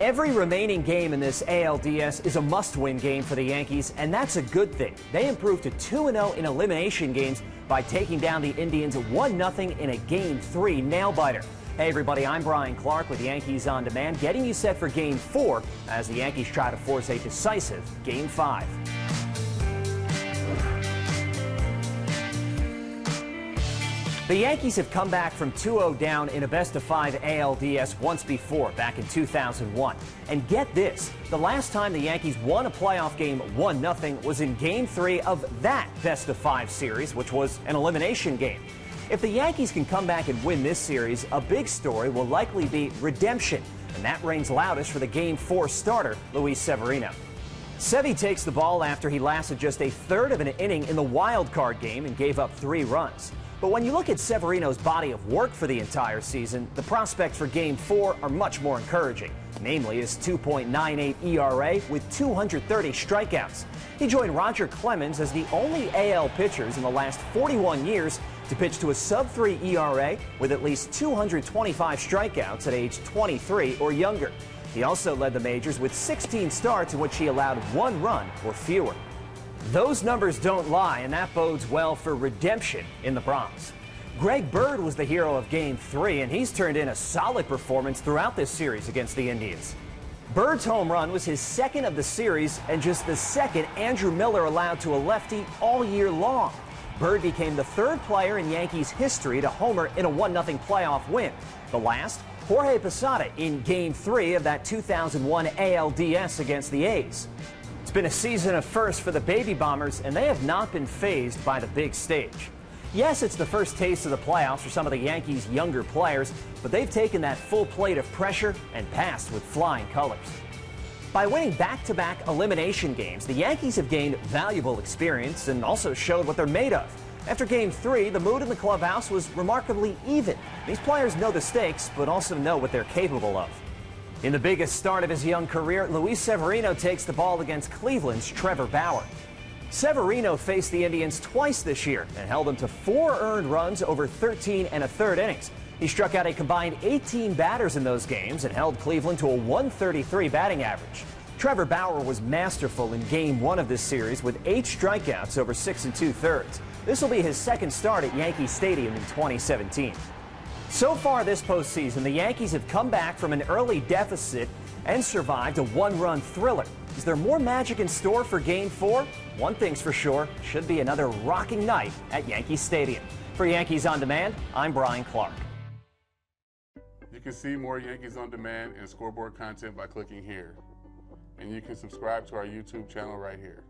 Every remaining game in this ALDS is a must-win game for the Yankees, and that's a good thing. They improved to 2-0 in elimination games by taking down the Indians 1-0 in a Game 3 nail-biter. Hey everybody, I'm Brian Clark with Yankees On Demand, getting you set for Game 4 as the Yankees try to force a decisive Game 5. The Yankees have come back from 2-0 down in a best-of-5 ALDS once before, back in 2001. And get this, the last time the Yankees won a playoff game 1-0 was in Game 3 of that best-of-5 series, which was an elimination game. If the Yankees can come back and win this series, a big story will likely be redemption, and that rings loudest for the Game 4 starter, Luis Severino. Sevy takes the ball after he lasted just a third of an inning in the wild card game and gave up 3 runs. But when you look at Severino's body of work for the entire season, the prospects for Game 4 are much more encouraging, namely his 2.98 ERA with 230 strikeouts. He joined Roger Clemens as the only AL pitchers in the last 41 years to pitch to a sub-3 ERA with at least 225 strikeouts at age 23 or younger. He also led the majors with 16 starts in which he allowed 1 run or fewer. Those numbers don't lie, and that bodes well for redemption in the Bronx. Greg Bird was the hero of Game 3, and he's turned in a solid performance throughout this series against the Indians. Bird's home run was his second of the series and just the second Andrew Miller allowed to a lefty all year long. Bird became the 3rd player in Yankees history to homer in a 1-0 playoff win. The last, Jorge Posada in Game 3 of that 2001 ALDS against the A's. It's been a season of firsts for the Baby Bombers, and they have not been fazed by the big stage. Yes, it's the first taste of the playoffs for some of the Yankees' younger players, but they've taken that full plate of pressure and passed with flying colors. By winning back-to-back elimination games, the Yankees have gained valuable experience and also showed what they're made of. After Game 3, the mood in the clubhouse was remarkably even. These players know the stakes, but also know what they're capable of. In the biggest start of his young career, Luis Severino takes the ball against Cleveland's Trevor Bauer. Severino faced the Indians twice this year and held them to 4 earned runs over 13 1/3 innings. He struck out a combined 18 batters in those games and held Cleveland to a 133 batting average. Trevor Bauer was masterful in Game 1 of this series with 8 strikeouts over 6 2/3. This will be his second start at Yankee Stadium in 2017. So far this postseason, the Yankees have come back from an early deficit and survived a 1-run thriller. Is there more magic in store for Game 4? One thing's for sure, should be another rocking night at Yankee Stadium. For Yankees On Demand, I'm Brian Clark. You can see more Yankees On Demand and scoreboard content by clicking here. And you can subscribe to our YouTube channel right here.